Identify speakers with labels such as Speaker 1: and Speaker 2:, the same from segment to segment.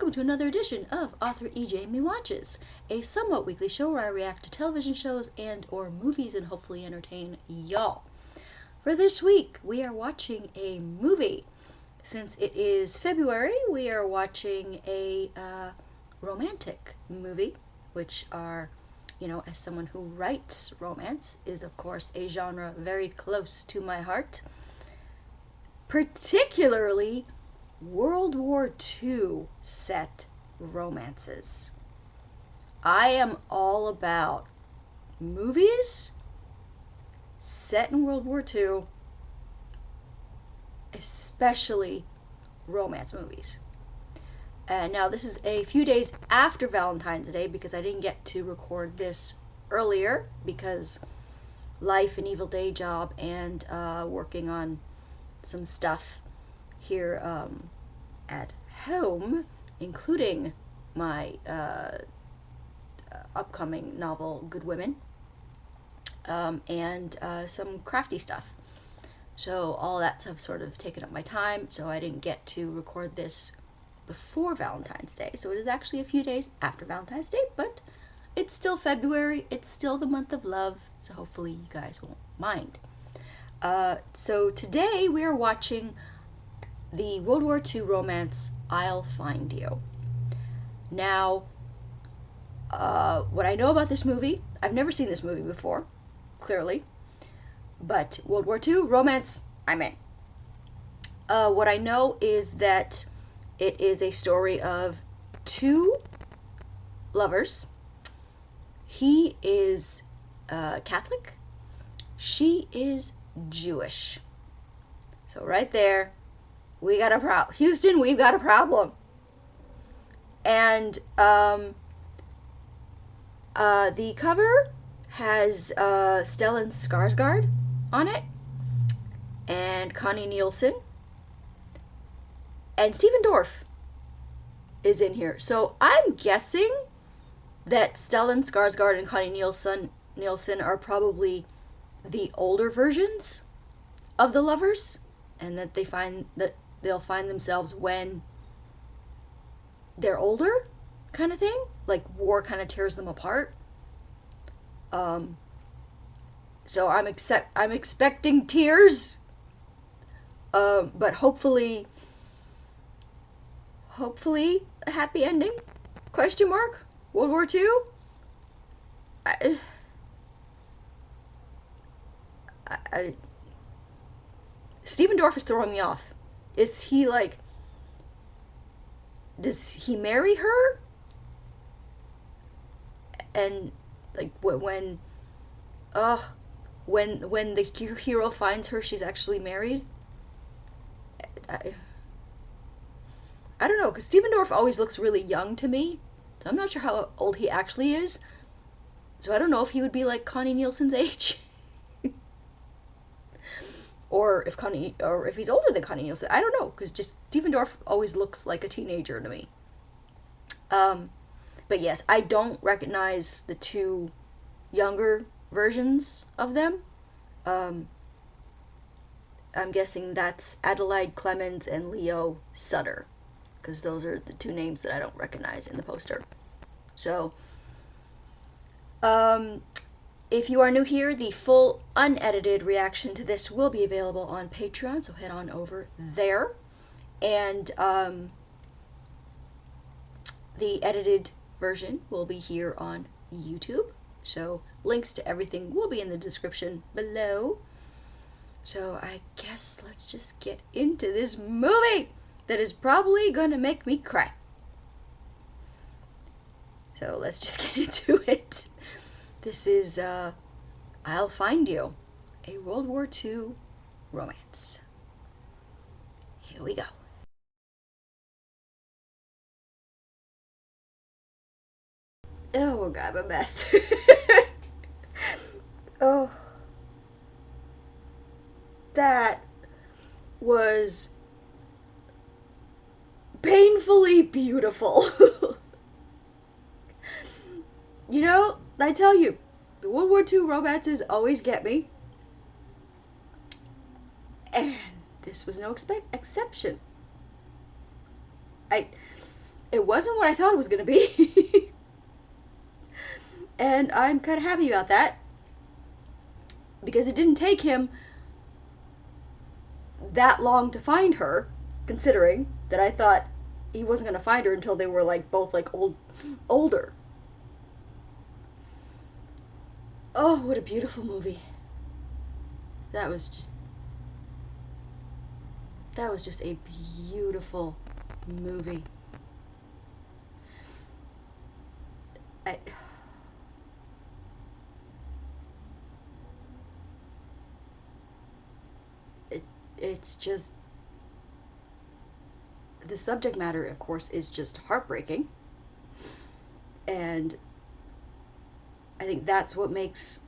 Speaker 1: welcome to another edition of Author Ejamie Watches, a somewhat weekly show where I react to television shows and or movies and hopefully entertain y'all. For this week, we are watching a movie. Since it is February, we are watching a romantic movie, which are, as someone who writes romance, is of course a genre very close to my heart. Particularly World War II set romances. I am all about movies set in World War II, especially romance movies. Now, this is a few days after Valentine's Day because I didn't get to record this earlier because life, an evil day job, and working on some stuff here at home, including my upcoming novel, Good Women, and some crafty stuff. So all that stuff sort of taken up my time, so I didn't get to record this before Valentine's Day. So it is actually a few days after Valentine's Day, but it's still February, it's still the month of love, so hopefully you guys won't mind. So today we are watching the World War II romance, I'll Find You. Now, what I know about this movie, I've never seen this movie before, clearly, but World War II romance, I'm in. What I know is that it is a story of two lovers. He is Catholic, she is Jewish. So right there, we got a problem. Houston, we've got a problem. And the cover has Stellan Skarsgård on it, and Connie Nielsen, and Stephen Dorff is in here. So I'm guessing that Stellan Skarsgård and Connie Nielsen are probably the older versions of the lovers, and that they'll find themselves when they're older, kind of thing. Like war kind of tears them apart. So I'm expecting tears, but hopefully a happy ending? Question mark? World War II? Stephen Dorff is throwing me off. Is he like... Does he marry her? And like when the hero finds her, she's actually married? I don't know, because Stephen Dorff always looks really young to me. So I'm not sure how old he actually is. So I don't know if he would be like Connie Nielsen's age. or if he's older than Connie Nielsen. I don't know, because just Stephen Dorff always looks like a teenager to me. But yes, I don't recognize the two younger versions of them. I'm guessing that's Adelaide Clemens and Leo Suter, because those are the two names that I don't recognize in the poster. So, if you are new here, the full unedited reaction to this will be available on Patreon, so head on over there. And the edited version will be here on YouTube. So links to everything will be in the description below. So I guess let's just get into this movie that is probably gonna make me cry. So let's just get into it. This is I'll Find You, a World War II romance. Here we go. Oh god, I'm a mess. Oh. That was painfully beautiful. I tell you, the World War II romances always get me. And this was no exception. It wasn't what I thought it was going to be. And I'm kind of happy about that. Because it didn't take him that long to find her, considering that I thought he wasn't going to find her until they were like both like older. Oh, what a beautiful movie. That was just a beautiful movie. It's just, the subject matter, of course, is just heartbreaking. And I think that's what makes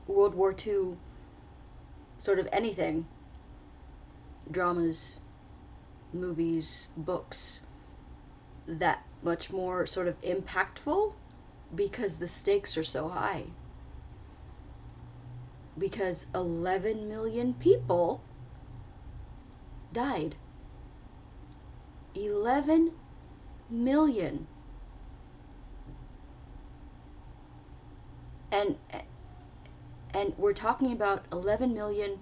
Speaker 1: World War II, sort of anything, dramas, movies, books, that much more sort of impactful, because the stakes are so high. Because 11 million people died. 11 million. And we're talking about 11 million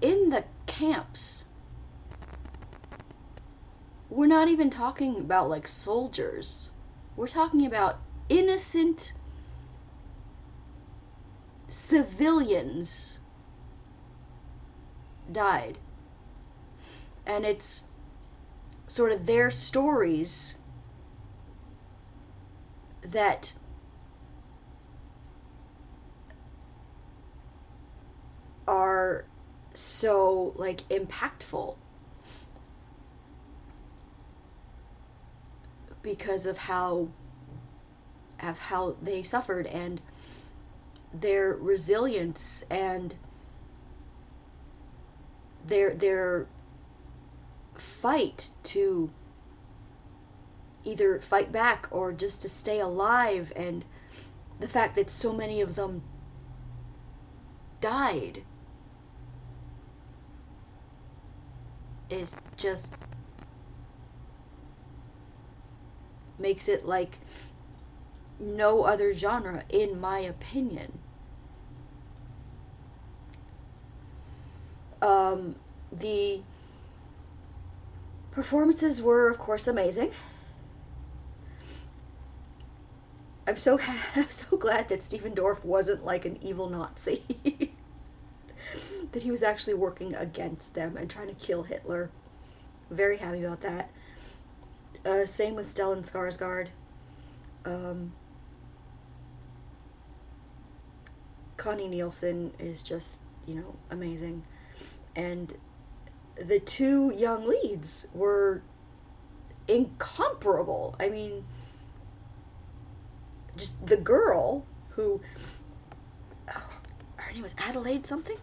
Speaker 1: in the camps. We're not even talking about like soldiers. We're talking about innocent civilians died. And it's sort of their stories that are so like impactful, because of how they suffered, and their resilience, and their fight to either fight back or just to stay alive, and the fact that so many of them died is just makes it like no other genre, in my opinion. The performances were, of course, amazing. I'm so glad that Stephen Dorff wasn't like an evil Nazi. That he was actually working against them and trying to kill Hitler. Very happy about that. Same with Stellan Skarsgård. Connie Nielsen is just, amazing. And the two young leads were incomparable. I mean, just the girl who, her name was Adelaide something?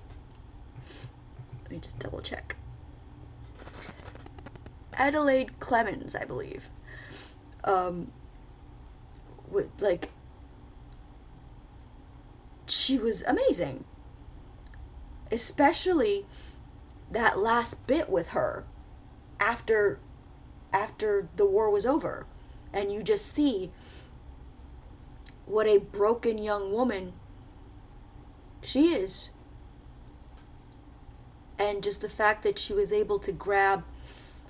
Speaker 1: Let me just double check. Adelaide Clemens, I believe. She was amazing. Especially that last bit with her after the war was over. And you just see what a broken young woman she is. And just the fact that she was able to grab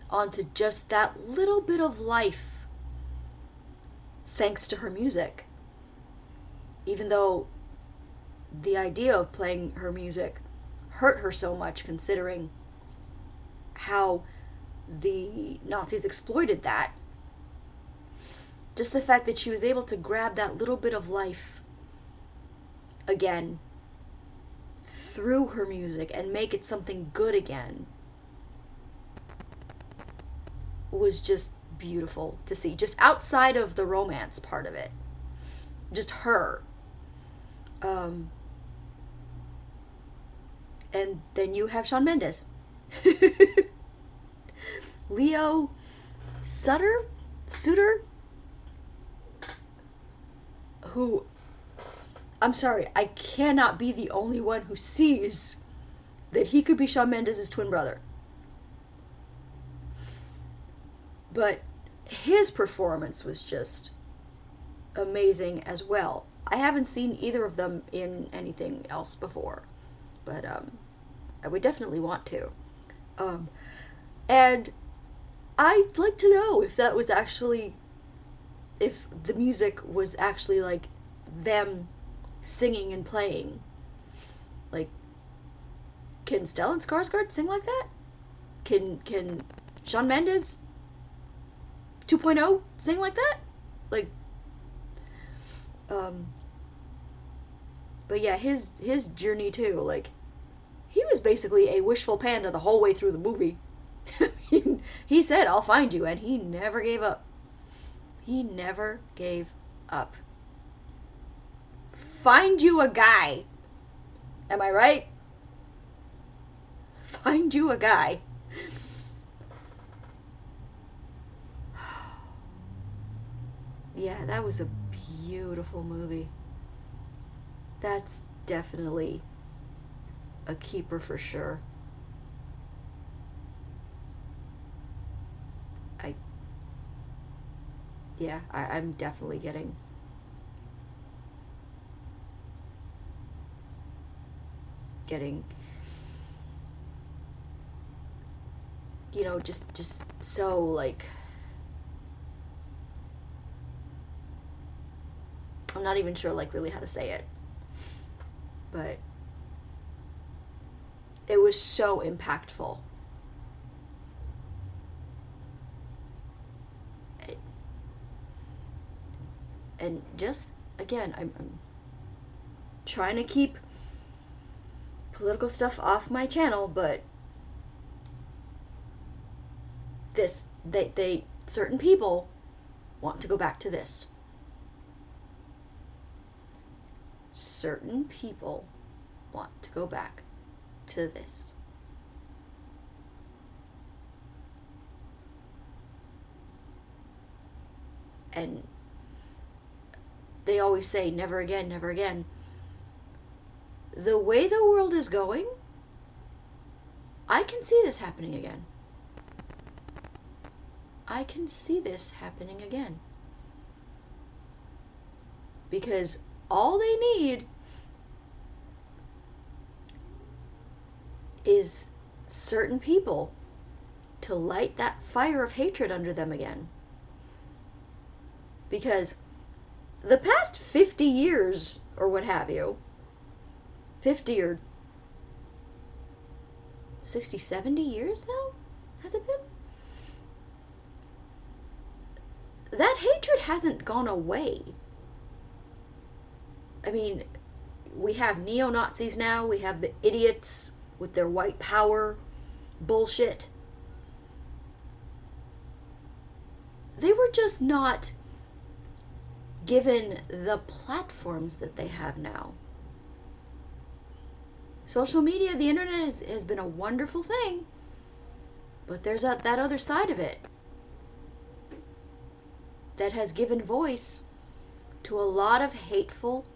Speaker 1: onto just that little bit of life thanks to her music. Even though the idea of playing her music hurt her so much, considering how the Nazis exploited that. Just the fact that she was able to grab that little bit of life again through her music and make it something good again was just beautiful to see. Just outside of the romance part of it. Just her. And then you have Shawn Mendes. Leo Suter, who, I'm sorry, I cannot be the only one who sees that he could be Shawn Mendes' twin brother. But his performance was just amazing as well. I haven't seen either of them in anything else before, but I would definitely want to. And I'd like to know if that was actually, if the music was actually like them singing and playing. Like, can Stellan Skarsgård sing like that? Can Shawn Mendes 2.0 sing like that? Like, but yeah, his journey too, like, he was basically a wishful panda the whole way through the movie. He said, I'll find you, and he never gave up. He never gave up. Find you a guy. Am I right? Find you a guy. Yeah, that was a beautiful movie. That's definitely a keeper for sure. I'm definitely getting just so, like, I'm not even sure, like, really how to say it, but it was so impactful. And just, again, I'm trying to keep political stuff off my channel, but they certain people want to go back to this. Certain people want to go back to this. And they always say, never again, never again. The way the world is going, I can see this happening again. I can see this happening again. Because all they need is certain people to light that fire of hatred under them again. Because the past 50 years, or what have you, 50 or 60, 70 years now? Has it been? That hatred hasn't gone away. I mean, we have neo-Nazis now, we have the idiots with their white power bullshit. They were just not given the platforms that they have now. Social media, the internet has been a wonderful thing, but there's that other side of it that has given voice to a lot of hateful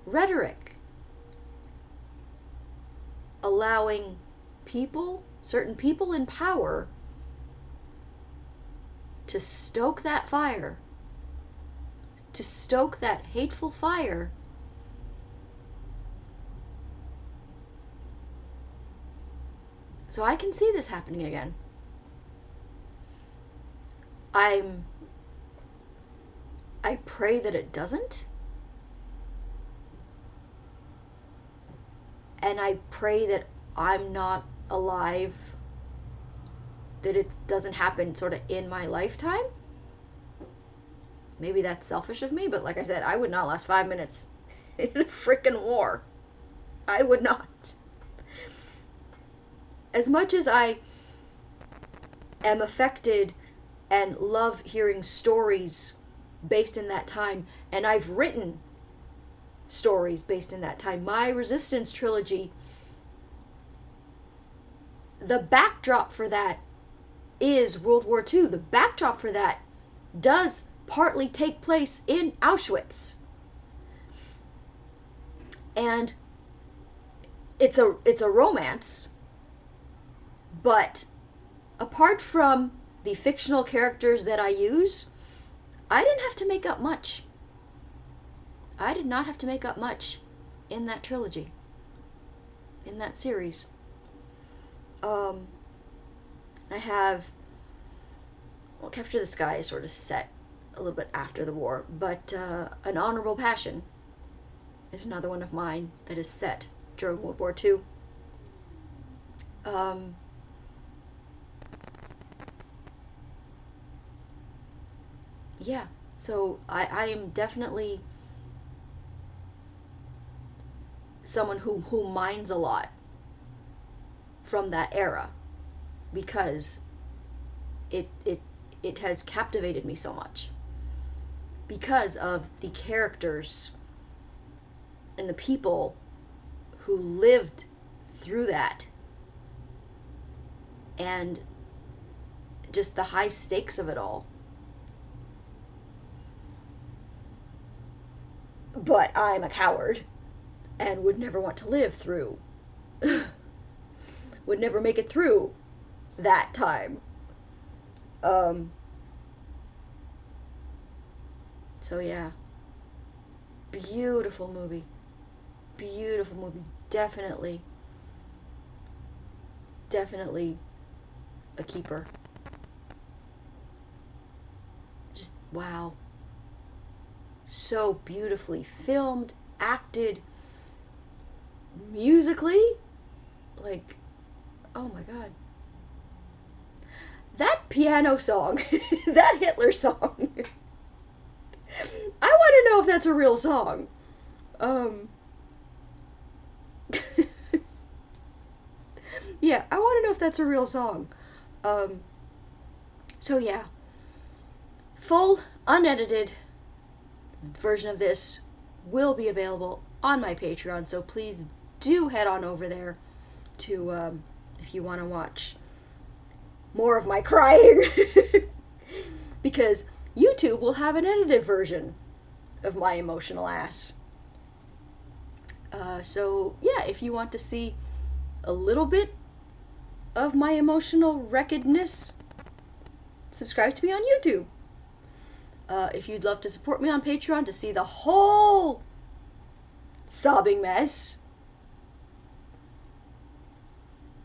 Speaker 1: rhetoric, allowing people, certain people in power, to stoke that fire, to stoke that hateful fire. So I can see this happening again. I pray that it doesn't. And I pray that I'm not alive, that it doesn't happen sort of in my lifetime. Maybe that's selfish of me, but like I said, I would not last 5 minutes in a freaking war. I would not. As much as I am affected and love hearing stories based in that time, and I've written stories based in that time. My Resistance trilogy, the backdrop for that is World War II. The backdrop for that does partly take place in Auschwitz. And it's a romance, but apart from the fictional characters that I use, I didn't have to make up much. I did not have to make up much in that trilogy, in that series. I have, well, Capture the Sky is sort of set a little bit after the war, but An Honorable Passion is another one of mine that is set during World War II. Yeah, so I am definitely someone who minds a lot from that era, because it has captivated me so much because of the characters and the people who lived through that, and just the high stakes of it all. But I'm a coward and would never want to live through would never make it through that time. So yeah, beautiful movie, definitely a keeper. Just wow, so beautifully filmed, acted, musically, like, oh my god. That piano song, that Hitler song, I want to know if that's a real song. Yeah, I want to know if that's a real song. So yeah, full, unedited version of this will be available on my Patreon, so please do head on over there to, if you want to watch more of my crying, because YouTube will have an edited version of my emotional ass. So yeah, if you want to see a little bit of my emotional wreckedness, subscribe to me on YouTube. If you'd love to support me on Patreon to see the whole sobbing mess,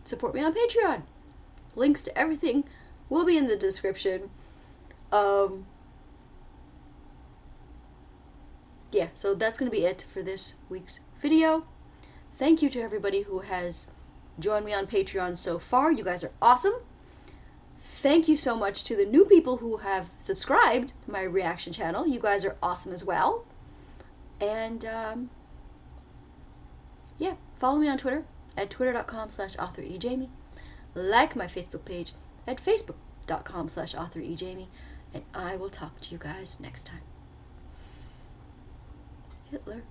Speaker 1: support me on Patreon. Links to everything will be in the description. Yeah, so that's going to be it for this week's video. Thank you to everybody who has joined me on Patreon so far. You guys are awesome. Thank you so much to the new people who have subscribed to my reaction channel. You guys are awesome as well. And yeah, follow me on Twitter at twitter.com/authorejamie. Like my Facebook page at facebook.com/authorejamie. And I will talk to you guys next time. Hitler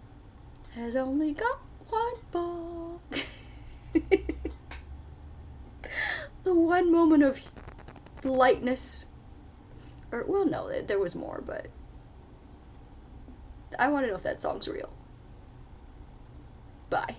Speaker 1: has only got one ball. The one moment of lightness, or well, no, there was more, but I want to know if that song's real. Bye.